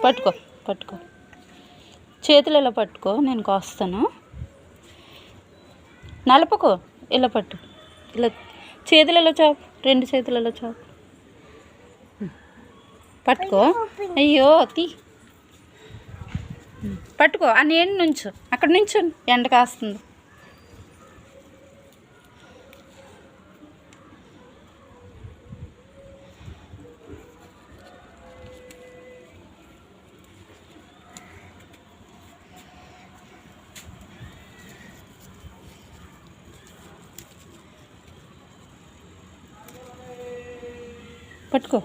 పట్టుకో పట్టుకో, చేతులు ఇలా పట్టుకో, నేను కోస్తాను. నలుపుకో, ఇలా పట్టు, ఇలా చేతులలో చాపు, 2 చేతులలో చాపు. పట్టుకో. అయ్యో తీ, పట్టుకో. ఆ నేను నుంచు, అక్కడ నుంచు, ఎండ కాస్తుంది. పట్టుకో.